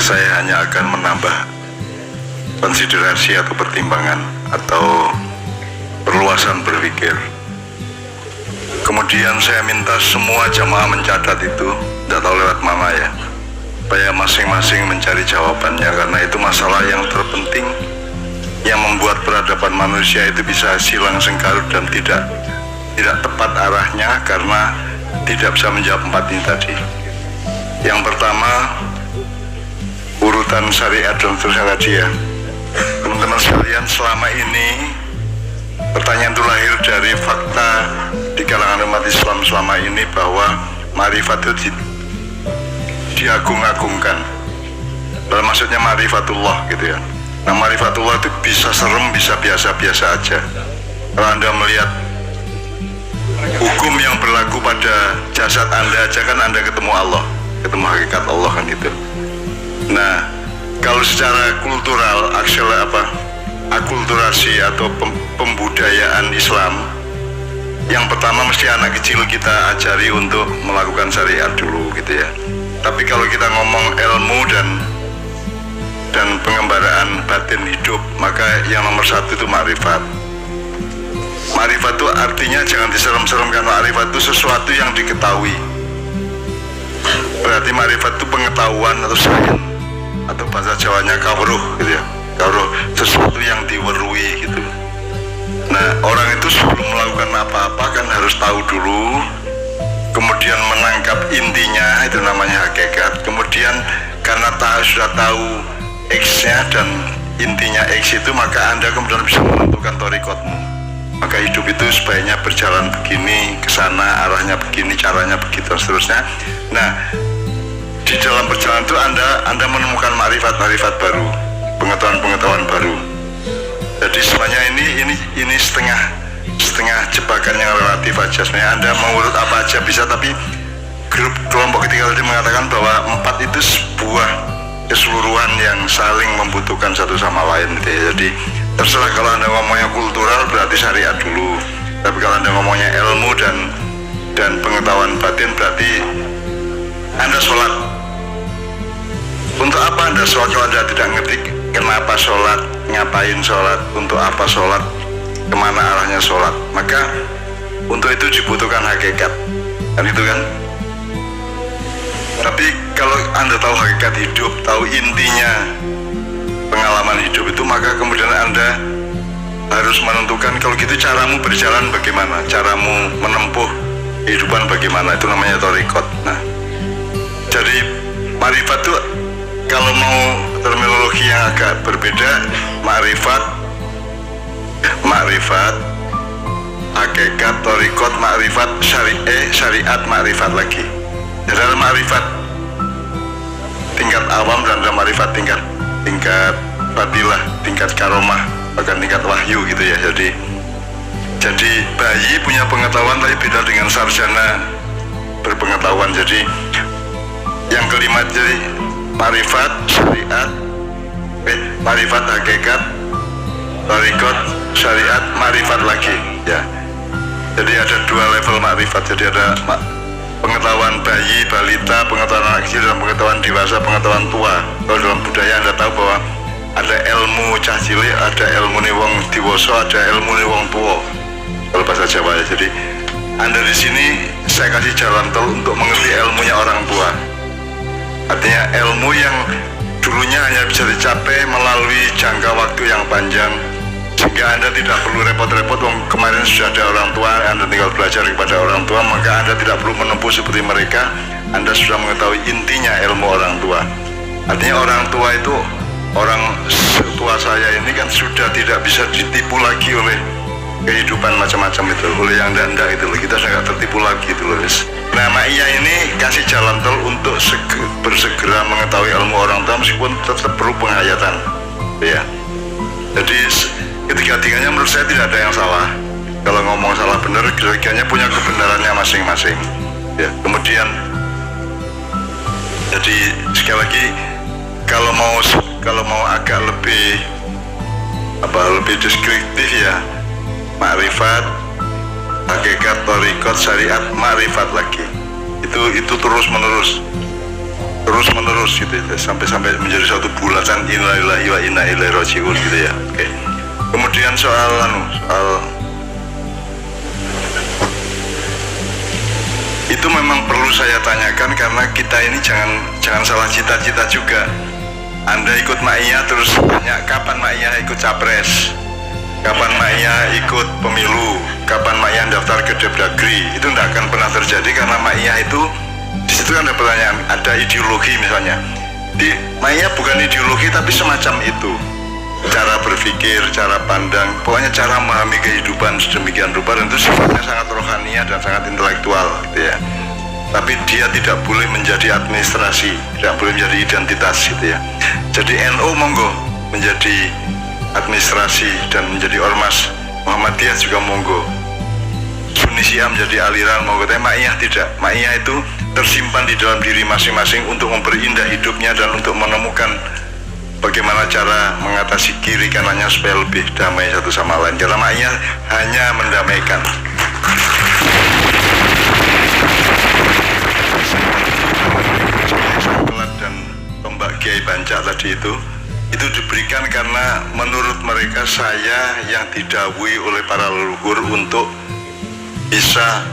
saya hanya akan menambah konsiderasi atau pertimbangan atau perluasan berpikir. Kemudian saya minta semua jamaah mencatat itu, tidak tahu lewat mana ya, supaya masing-masing mencari jawabannya, karena itu masalah yang terpenting yang membuat peradaban manusia itu bisa silang sengkarut dan tidak tepat arahnya karena tidak bisa menjawab empat ini tadi. Yang pertama, urutan syariat dan seterusnya tadi ya. Teman-teman sekalian, selama ini pertanyaan itu lahir dari fakta di kalangan umat Islam selama ini bahwa ma'rifat itu diagung-agungkan. Dalam maksudnya ma'rifatullah gitu ya. Nah, ma'rifatullah itu bisa serem, bisa biasa-biasa aja. Kalau Anda melihat hukum yang berlaku pada jasad Anda aja kan Anda ketemu Allah, ketemu hakikat Allah kan gitu. Nah, kalau secara kultural, akulturasi atau pembudayaan Islam, yang pertama mesti anak kecil kita ajari untuk melakukan syariat dulu gitu ya. Tapi kalau kita ngomong ilmu dan pengembaraan batin hidup, maka yang nomor satu itu ma'rifat. Ma'rifat itu artinya jangan diserem-seremkan. Ma'rifat itu sesuatu yang diketahui. Berarti ma'rifat itu pengetahuan atau sains, atau bahasa Jawanya kawruh gitu ya. Kawruh, sesuatu yang diwerui gitu. Nah, orang itu sebelum melakukan apa-apa kan harus tahu dulu, kemudian menangkap intinya, itu namanya hakikat. Kemudian karena sudah tahu X-nya dan intinya X itu, maka Anda kemudian bisa menentukan thariqatmu. Maka hidup itu sebaiknya berjalan begini, ke sana arahnya begini, caranya begitu dan seterusnya. Nah, di dalam perjalanan itu Anda menemukan ma'rifat baru, pengetahuan baru. Jadi sebenarnya ini setengah jebakan yang relatif aja. Sebenarnya Anda mau urut apa aja bisa, tapi kelompok ketiga tadi mengatakan bahwa empat itu sebuah keseluruhan yang saling membutuhkan satu sama lain gitu ya. Jadi terserah, kalau Anda ngomongnya kultural berarti syariat dulu, tapi kalau Anda ngomongnya ilmu dan pengetahuan batin berarti Anda sholat. Untuk apa Anda sholat kalau Anda tidak ngerti kenapa sholat, ngapain sholat, untuk apa sholat, kemana arahnya sholat? Maka untuk itu dibutuhkan hakikat, kan itu kan? Tapi kalau Anda tahu hakikat hidup, tahu intinya pengalaman hidup itu, maka kemudian Anda harus menentukan kalau gitu caramu berjalan bagaimana, caramu menempuh kehidupan bagaimana, itu namanya thariqat. Nah, jadi ma'rifat itu kalau mau terminologi yang agak berbeda, ma'rifat, hakikat, thariqat, ma'rifat, syariat, ma'rifat lagi. Jadi dalam ma'rifat tingkat awam dan dalam ma'rifat tingkat fadilah, tingkat karomah, bahkan tingkat wahyu gitu ya. Jadi bayi punya pengetahuan tapi beda dengan sarjana berpengetahuan. Jadi yang kelima, jadi ma'rifat, syariat, ma'rifat, hakikat, thariqat, syariat, ma'rifat lagi ya. Jadi ada dua level ma'rifat. Jadi ada pengetahuan bayi, balita, pengetahuan anak kecil, dan pengetahuan dewasa, pengetahuan tua. Kalau dalam budaya Anda tahu bahwa ada ilmu cah cilik, ada ilmu nih wong diwasa, ada ilmu nih wong tua. Kalau bahasa Jawa ya. Jadi Anda di sini saya kasih jalan tol untuk mengerti ilmunya orang tua. Artinya ilmu yang dulunya hanya bisa dicapai melalui jangka waktu yang panjang, sehingga Anda tidak perlu repot-repot. Kemarin sudah ada orang tua, Anda tinggal belajar kepada orang tua, maka Anda tidak perlu menempuh seperti mereka. Anda sudah mengetahui intinya ilmu orang tua. Artinya orang tua itu, orang tua saya ini kan sudah tidak bisa ditipu lagi oleh kehidupan macam-macam itu, oleh yang anda itu loh. Kita sudah nggak tertipu lagi itu loh. Nah, Ma'iyah ini kasih jalan tol untuk bersegera mengetahui ilmu orang tua meskipun tetap perlu penghayatan ya. Jadi ketiga-tiganya menurut saya tidak ada yang salah. Kalau ngomong salah benar, ketiga-tiganya punya kebenarannya masing-masing ya. Kemudian jadi sekali lagi, kalau mau agak lebih deskriptif ya, ma'rifat, hakikat, thariqat, syariat, ma'rifat lagi. Itu terus menerus. terus menerus gitu ya, sampai menjadi suatu bulatan innalillahi wa inna ilaihi rajiun gitu ya. Oke. Kemudian soal itu memang perlu saya tanyakan karena kita ini jangan salah cita-cita juga. Anda ikut Ma'iyah terus tanya kapan Ma'iyah ikut capres, kapan Ma'iyah ikut pemilu, kapan Ma'iyah daftar ke Depdagri. Itu tidak akan pernah terjadi karena Ma'iyah itu di situ kan ada pertanyaan, ada ideologi misalnya. Di Ma'iyah bukan ideologi tapi semacam itu. Cara berpikir, cara pandang, pokoknya cara memahami kehidupan sedemikian rupa, dan itu sifatnya sangat rohaniah dan sangat intelektual gitu ya. Tapi dia tidak boleh menjadi administrasi, tidak boleh menjadi identitas gitu ya. Jadi NU monggo menjadi administrasi dan menjadi ormas, Muhammadiyah juga monggo, Sunni Syiah menjadi aliran monggo. Tapi Ma'iyah tidak. Ma'iyah itu tersimpan di dalam diri masing-masing untuk memperindah hidupnya dan untuk menemukan bagaimana cara mengatasi kiri kanannya supaya lebih damai satu sama lain. Karena Ma'iyah hanya mendamaikan. Dan tombak Kiai Bancak tadi itu diberikan karena menurut mereka saya yang didhawuhi oleh para leluhur untuk bisa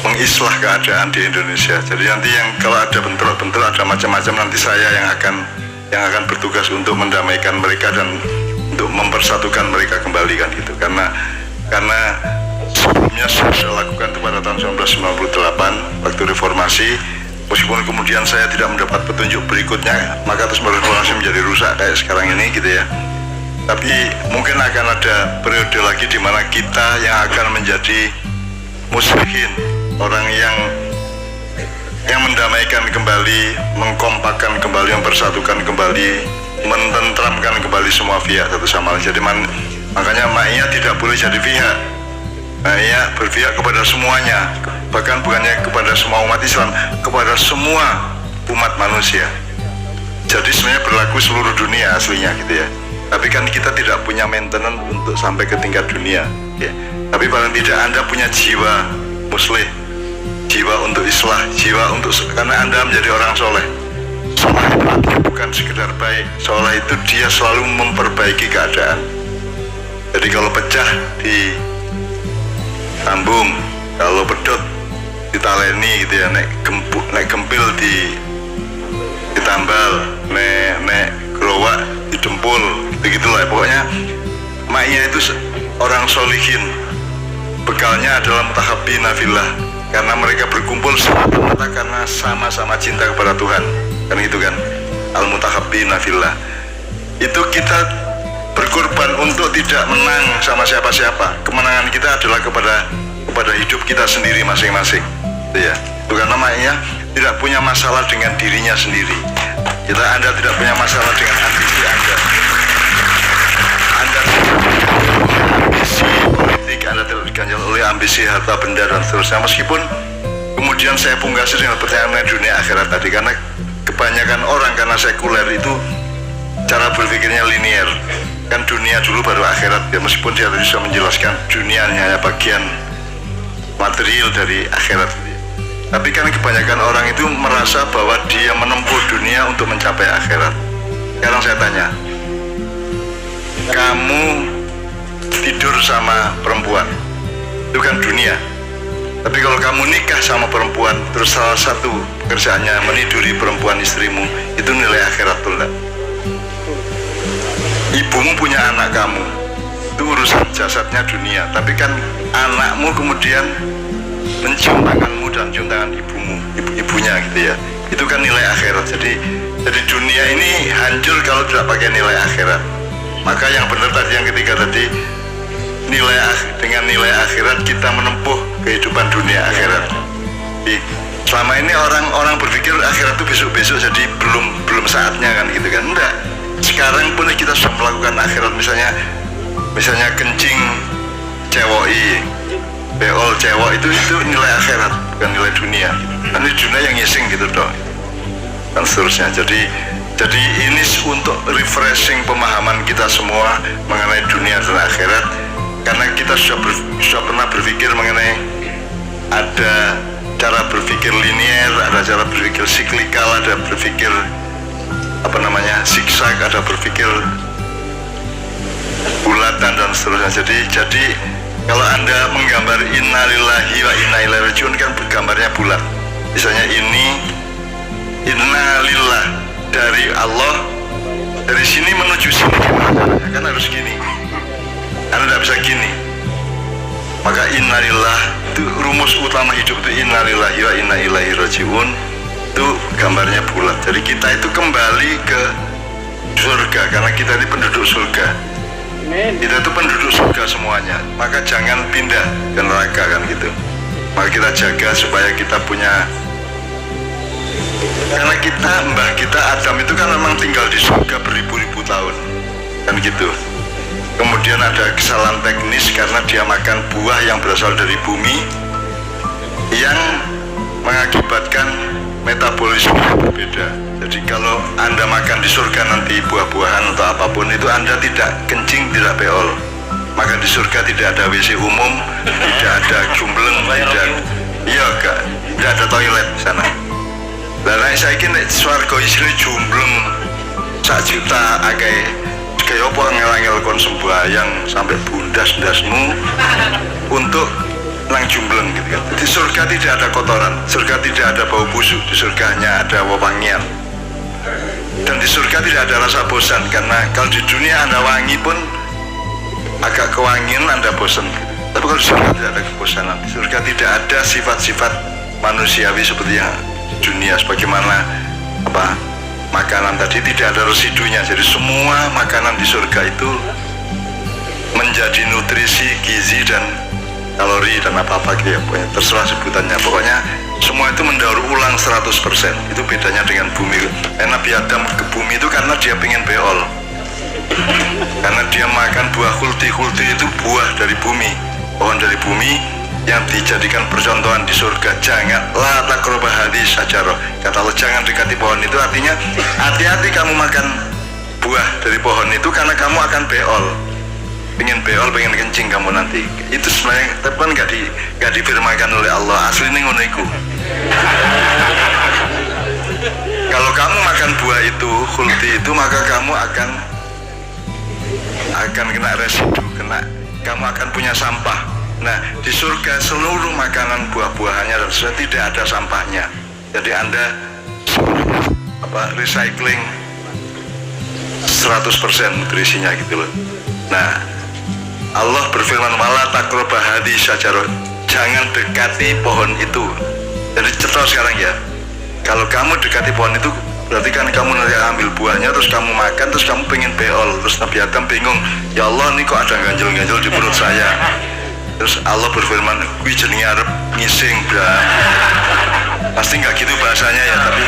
mengislah keadaan di Indonesia. Jadi nanti yang kalau ada bentrok-bentrok, ada macam-macam, nanti saya yang akan bertugas untuk mendamaikan mereka dan untuk mempersatukan mereka kembali kan gitu. Karena sebelumnya saya lakukan itu pada tahun 1998 waktu reformasi. Meskipun kemudian saya tidak mendapat petunjuk berikutnya, maka terus reformasi menjadi rusak kayak sekarang ini gitu ya. Tapi mungkin akan ada periode lagi di mana kita yang akan menjadi muslihin, orang yang mendamaikan kembali, mengkompakkan kembali, mempersatukan kembali, mententramkan kembali semua pihak satu sama lain. Jadi makanya Ma'iyah tidak boleh jadi pihak. Ma'iyah berpihak kepada semuanya, bahkan bukannya kepada semua umat Islam, kepada semua umat manusia. Jadi sebenarnya berlaku seluruh dunia aslinya gitu ya. Tapi kan kita tidak punya maintenance untuk sampai ke tingkat dunia ya. Tapi paling tidak Anda punya jiwa muslim, jiwa untuk islah, jiwa untuk, karena Anda menjadi orang soleh. Soleh itu bukan sekedar baik, soleh itu dia selalu memperbaiki keadaan. Jadi kalau pecah di tambung, kalau pedot ditaleni gitu ya, naik gempil ditambal, nek gerowak didempul, begitu lah. Pokoknya Ma'iyah itu orang solihin, bekalnya adalah mutahabbina fillah, karena mereka berkumpul semata-mata karena sama-sama cinta kepada Tuhan, kan gitu kan, al-mutahabbina fillah. Itu kita berkorban untuk tidak menang sama siapa-siapa. Kemenangan kita adalah kepada hidup kita sendiri masing-masing itu ya. Itu karena Ma'iyah tidak punya masalah dengan dirinya sendiri. Anda tidak punya masalah dengan ambisi Anda. Anda ambisi politik, Anda tidak diganjal oleh ambisi harta benda dan seterusnya. Meskipun kemudian saya pungkasi dengan pertanyaan mengenai dunia akhirat tadi, karena kebanyakan orang karena sekuler itu cara berpikirnya linier. Kan dunia dulu baru akhirat ya, meskipun dia tadi sudah menjelaskan dunia hanya bagian material dari akhirat. Tapi kan kebanyakan orang itu merasa bahwa dia menempuh dunia untuk mencapai akhirat. Sekarang saya tanya, kamu tidur sama perempuan, itu kan dunia. Tapi kalau kamu nikah sama perempuan, terus salah satu pekerjaannya meniduri perempuan istrimu, itu nilai akhirat tuh enggak? Ibumu punya anak kamu, itu urusan jasadnya dunia. Tapi kan anakmu kemudian mencium tanganmu dan cium tangan ibunya gitu ya. Itu kan nilai akhirat. Jadi dunia ini hancur kalau tidak pakai nilai akhirat. Maka yang benar tadi, yang ketiga tadi, dengan nilai akhirat kita menempuh kehidupan dunia akhirat. Jadi, selama ini orang berpikir akhirat itu besok-besok, jadi belum saatnya kan gitu kan. Enggak. Sekarang pun kita sudah melakukan akhirat, misalnya kencing cewoi, beol cewek, itu nilai akhirat, bukan nilai dunia. Nanti dunia yang ngising gitu dong, dan seterusnya. Jadi ini untuk refreshing pemahaman kita semua mengenai dunia dan akhirat, karena kita sudah pernah berpikir mengenai ada cara berpikir linier, ada cara berpikir siklikal, ada berpikir zigzag, ada berpikir bulatan dan seterusnya. Jadi kalau Anda menggambar innalillahi wa inna ilaihi rajiun kan gambarnya bulat. Misalnya ini innalillah dari Allah, dari sini menuju sini ya kan harus gini. Anda tidak bisa gini. Maka innalillah itu rumus utama hidup, itu innalillahi wa inna ilaihi rajiun, itu gambarnya bulat. Jadi kita itu kembali ke surga karena kita ini penduduk surga. Kita itu penduduk surga semuanya. Maka jangan pindah ke neraka kan gitu. Maka kita jaga supaya kita punya, karena mbah kita Adam itu kan memang tinggal di surga beribu-ribu tahun kan gitu. Kemudian ada kesalahan teknis karena dia makan buah yang berasal dari bumi yang mengakibatkan metabolisme yang berbeda. Jadi kalau Anda makan di surga nanti buah-buahan atau apapun itu, Anda tidak kencing, tidak beol. Maka di surga tidak ada WC umum, tidak ada jumbleng, tidak ada toilet di sana. Dan saya kira swarga isine jumbleng 1 juta akeh. Kayak apa ngel-ngel konsum bayang sampai bundas-ndasmu untuk nang jumbleng gitu kan. Di surga tidak ada kotoran, surga tidak ada bau busuk, di surga hanya ada wewangian. Dan di surga tidak ada rasa bosan, karena kalau di dunia Anda wangi pun agak kewangian Anda bosan. Tapi kalau di surga tidak ada kebosanan. Di surga tidak ada sifat-sifat manusiawi seperti yang di dunia, sebagaimana makanan tadi tidak ada residunya. Jadi semua makanan di surga itu menjadi nutrisi, gizi dan kalori dan apa-apa gitu ya, pokoknya terserah sebutannya. Pokoknya semua itu mendaur ulang 100%. Itu bedanya dengan bumi. Nabi Adam ke bumi itu karena dia pengen beol, karena dia makan buah hulti. Hulti itu buah dari bumi, pohon dari bumi yang dijadikan percontohan di surga. Jangan la taqrabu hadhihi syajarah, kata Allah, jangan dekati pohon itu. Artinya hati-hati kamu makan buah dari pohon itu karena kamu akan beol, pengen beol, pengen kencing kamu nanti. Itu sebenarnya tapi kan gak difirmankan oleh Allah, aslinya ngono iku. Kalau kamu makan buah itu khuldi itu, maka kamu akan kena residu, kamu akan punya sampah. Nah, di surga seluruh makanan buah-buahannya dan sudah tidak ada sampahnya. Jadi Anda recycling 100% nutrisinya gitu loh. Nah, Allah berfirman wala taqrabu hadhihi syajarah, jangan dekati pohon itu. Jadi cetok sekarang ya. Kalau kamu dekati pohon itu berarti kan kamu nanti ambil buahnya, terus kamu makan, terus kamu pengen beol. Terus Nabi Adam bingung, ya Allah, ini kok ada ganjel-ganjel di perut saya. Terus Allah berfirman, kuwi jenenge arep ngising, bra. Pasti nggak gitu bahasanya ya, tapi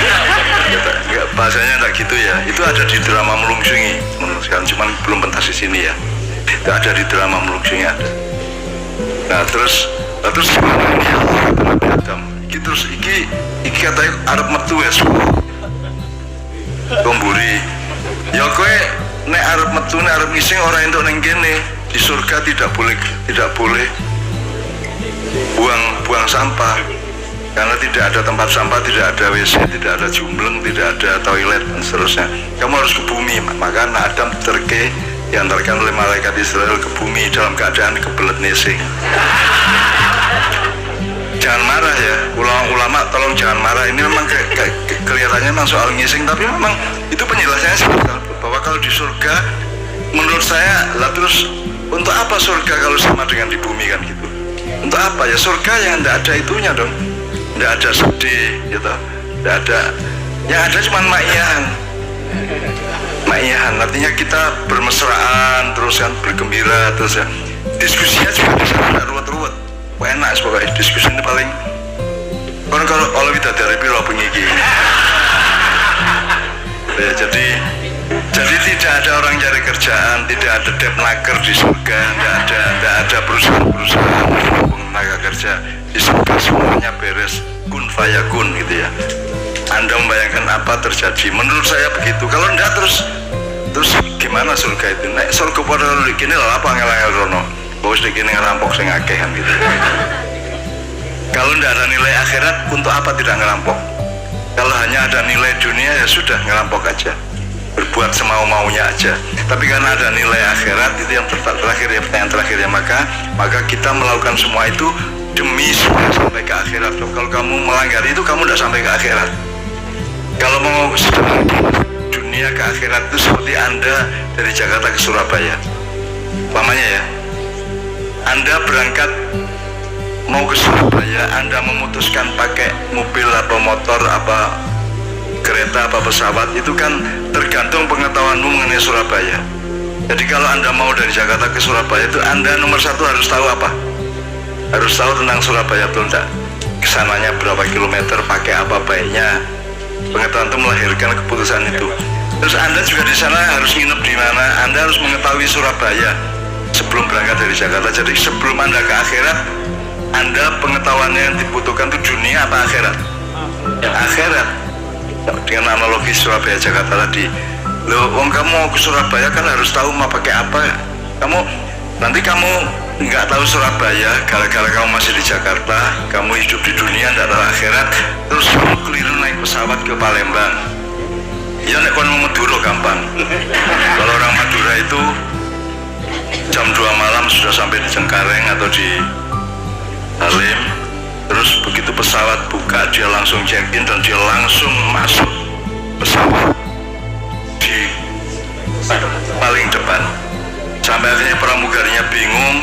bahasanya nggak gitu ya. Itu ada di drama Melungsungi, sekarang cuman belum pentas di sini ya. Itu ada di drama Melungsungi ada. Nah terus gimana ini Allah kata Nabi Adam? Iki terus iki katanya arep metu ya, Komburi. Ya kowe nek arep metu, nek arep ngising orang entuk ning kene. Di surga tidak boleh buang sampah, karena tidak ada tempat sampah, tidak ada WC, tidak ada jumbleng, tidak ada toilet dan seterusnya. Kamu harus ke bumi. Maka Adam diantarkan oleh malaikat Israel ke bumi dalam keadaan kebelet nesing. Jangan marah ya, ulama tolong jangan marah. Ini memang kelihatannya memang soal ngising, tapi memang itu penjelasannya seperti itu, bahwa kalau di surga menurut saya lah, terus untuk apa surga kalau sama dengan di bumi kan gitu? Untuk apa ya surga yang tidak ada itunya dong, tidak ada sedih gitu, tidak ada, yang ada cuma maiyahan, artinya kita bermesraan terus kan, bergembira terus ya. Diskusinya juga di sana tidak ruwet-ruwet, enak pokoknya. Diskusi ini paling kalau kita dari piro pengiki ya. Jadi tidak ada orang cari kerjaan, tidak ada debt naker di surga, tidak ada perusahaan-perusahaan tenaga kerja di surga, semuanya beres, kun fayakun gitu ya. Anda membayangkan apa terjadi? Menurut saya begitu. Kalau enggak terus gimana surga itu? Naik surga pada gini lah apa ngel-ngel rono, bos gini ngerampok sing akeh kan gitu. Kalau tidak ada nilai akhirat, untuk apa tidak ngerampok? Kalau hanya ada nilai dunia, ya sudah ngerampok aja, berbuat semau-maunya aja. Tapi karena ada nilai akhirat, itu yang terakhir ya, pertanyaan terakhir ya, maka kita melakukan semua itu demi supaya sampai ke akhirat. Kalau kamu melanggar itu, kamu tidak sampai ke akhirat. Kalau mau dunia ke akhirat itu seperti Anda dari Jakarta ke Surabaya, umpamanya ya, Anda berangkat mau ke Surabaya, Anda memutuskan pakai mobil atau motor, apa kereta, apa pesawat, itu kan tergantung pengetahuanmu mengenai Surabaya. Jadi kalau Anda mau dari Jakarta ke Surabaya itu, Anda nomor satu harus tahu apa? Harus tahu tentang Surabaya, betul enggak? Kesananya berapa kilometer, pakai apa baiknya. Pengetahuan itu melahirkan keputusan itu. Terus Anda juga di sana harus nginep di mana, Anda harus mengetahui Surabaya sebelum berangkat dari Jakarta. Jadi sebelum Anda ke akhirat, Anda pengetahuannya yang dibutuhkan itu dunia apa akhirat? Akhirat. Dengan analogi Surabaya Jakarta tadi, loh, kamu mau ke Surabaya kan harus tahu mau pakai apa. Nanti kamu nggak tahu Surabaya, gara-gara kamu masih di Jakarta, kamu hidup di dunia tidak tahu akhirat, terus kamu keliru naik pesawat ke Palembang. Ya nek kon Madura gampang. Kalau orang Madura itu jam 2 malam sudah sampai di Cengkareng atau di Halim. Terus begitu pesawat buka, dia langsung check-in dan dia langsung masuk pesawat di paling depan. Sampai akhirnya pramugarinya bingung,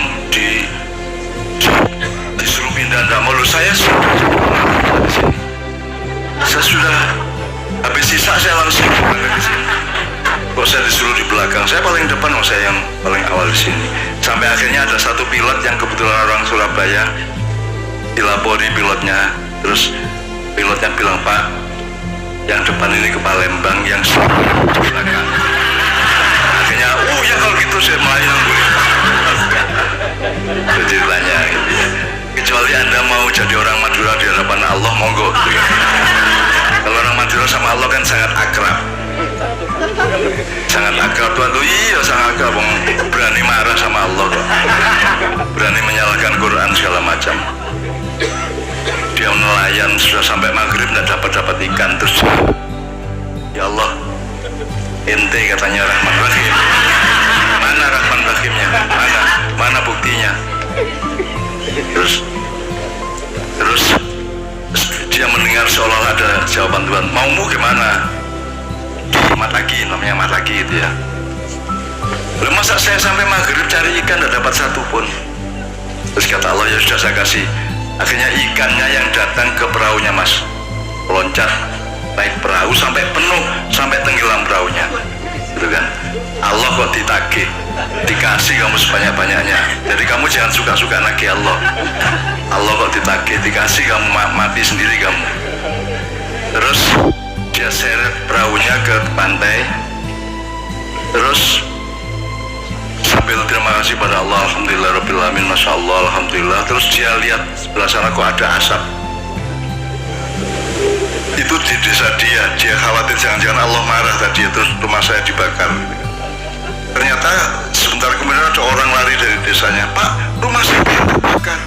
disuruh pindah, tidak mau. Saya sudah habis sisa, saya langsung ke sini. Kok saya disuruh di belakang? Saya paling depan, saya yang paling awal di sini. Sampai akhirnya ada satu pilot yang kebetulan orang Surabaya, dilapori pilotnya, terus pilotnya bilang, Pak, yang depan ini ke Palembang, yang di belakang. Akhirnya, ya kalau gitu saya melayang dulu. Jadi tanya, gitu ya. Kecuali Anda mau jadi orang Madura di hadapan Allah, monggo. Gitu ya. Kalau orang Madura sama Allah kan sangat akrab. Sangat akrab, Tuhan tuh iya sangat akrab. Berani marah sama Allah, berani menyalahkan Quran segala macam. Dia nelayan sudah sampai maghrib tidak dapat ikan, terus ya Allah, ente katanya Rahman Rahim, mana Rahman Rahimnya, mana buktinya. Terus dia mendengar seolah ada jawaban Tuhan, maumu gimana? Mataki, namanya mataki itu ya. Lalu masa saya sampai maghrib cari ikan tidak dapat satu pun. Terus kata Allah, ya sudah saya kasih. Akhirnya ikannya yang datang ke perahunya, Mas, loncat naik perahu sampai penuh, sampai tenggelam perahunya, gitu kan. Allah kok ditagih, dikasih kamu sebanyak-banyaknya. Jadi kamu jangan suka-suka nagih Allah. Allah kok ditagih, dikasih kamu mati sendiri kamu. Terus dia seret perahunya ke pantai, terus sambil terima kasih pada Allah, alhamdulillah rabbil alamin, masya Allah, alhamdulillah. Terus dia lihat sebelah sana kok ada asap. Itu di desa dia khawatir jangan-jangan Allah marah tadi, terus rumah saya dibakar. Ternyata sebentar kemudian ada orang lari dari desanya, Pak, rumah saya terbakar.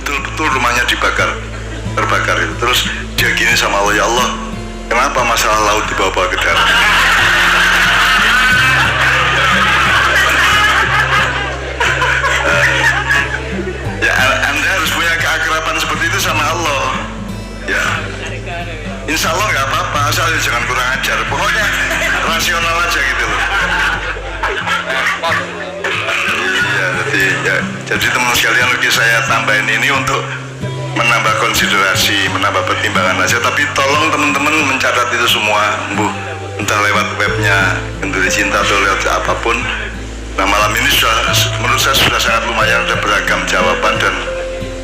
Betul-betul rumahnya terbakar itu. Terus dia gini sama Allah, ya Allah, kenapa masalah laut dibawa-bawa ke darat? Ya, Anda harus punya keakraban seperti itu sama Allah. Ya, insya Allah nggak apa-apa, asal jangan kurang ajar. Pokoknya rasional aja gitu loh. Iya, jadi teman sekalian, lagi saya tambahin ini untuk menambah konsiderasi, menambah pertimbangan aja. Tapi tolong teman-teman mencatat itu semua, Bu, entah lewat webnya Kenduri Cinta atau lewat apapun. Nah, malam ini menurut saya sudah sangat lumayan, ada beragam jawaban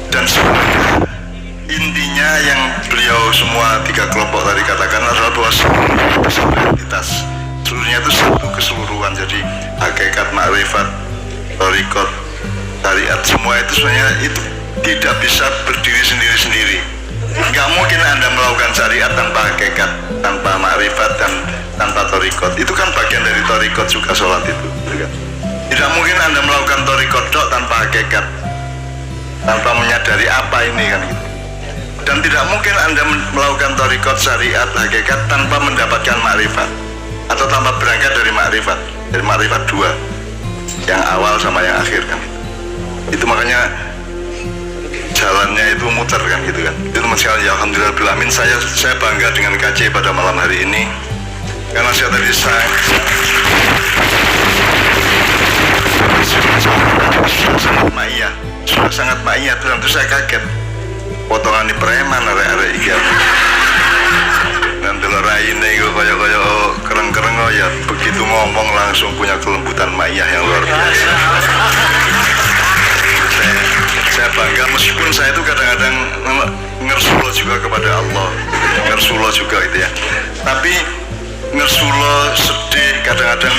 dan sebenarnya intinya yang beliau semua tiga kelompok tadi katakan adalah bahwa satu entitas, seluruhnya itu satu keseluruhan. Jadi hakikat, makrifat, thariqat, syariat, semua itu sebenarnya itu tidak bisa berdiri sendiri-sendiri. Nggak mungkin Anda melakukan syariat tanpa hakikat, tanpa makrifat, dan tanpa thariqat. Itu kan bagian dari thariqat juga sholat itu. Tidak mungkin Anda melakukan thariqat tanpa hakikat, tanpa menyadari apa ini kan gitu. Dan tidak mungkin Anda melakukan thariqat syariat hakikat tanpa mendapatkan makrifat, atau tanpa berangkat dari makrifat dua, yang awal sama yang akhir kan. Itu makanya jalannya itu muter kan gitu kan. Itu teman sekalian, ya alhamdulillah bil alamin, saya bangga dengan KC pada malam hari ini, karena saya tadi sudah sangat ma'iyah, tentu saya kaget potongan di preman arek-arek iki. Dan delok raine iku kaya kereng-kereng ya, begitu ngomong langsung punya kelembutan ma'iyah yang luar biasa. Saya bangga, meskipun saya itu kadang-kadang ngersulo juga kepada Allah, ngersulo juga gitu ya. Tapi ngersulo sedih, kadang-kadang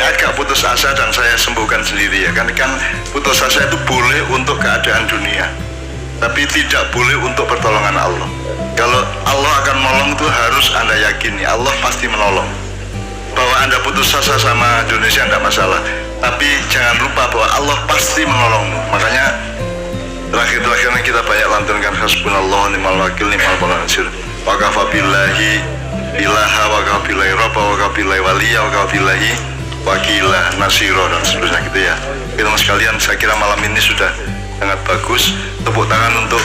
agak putus asa, dan saya sembuhkan sendiri ya. Kan putus asa itu boleh untuk keadaan dunia, tapi tidak boleh untuk pertolongan Allah. Kalau Allah akan menolong itu harus Anda yakini, Allah pasti menolong. Bahwa Anda putus asa sama Indonesia tidak masalah, tapi jangan lupa bahwa Allah pasti menolongmu. Makanya terakhir-terakhir ini kita banyak lantunkan hasbunallah ni'mal wakil ni'mal nasir, wa kafa billahi ilaha, wa kafa billahi rabba, wa kafa billahi waliya, wa kafa billahi wakila nasiro, dan seterusnya gitu ya. Teman sekalian, saya kira malam ini sudah sangat bagus. Tepuk tangan untuk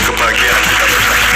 kebahagiaan kita bersama.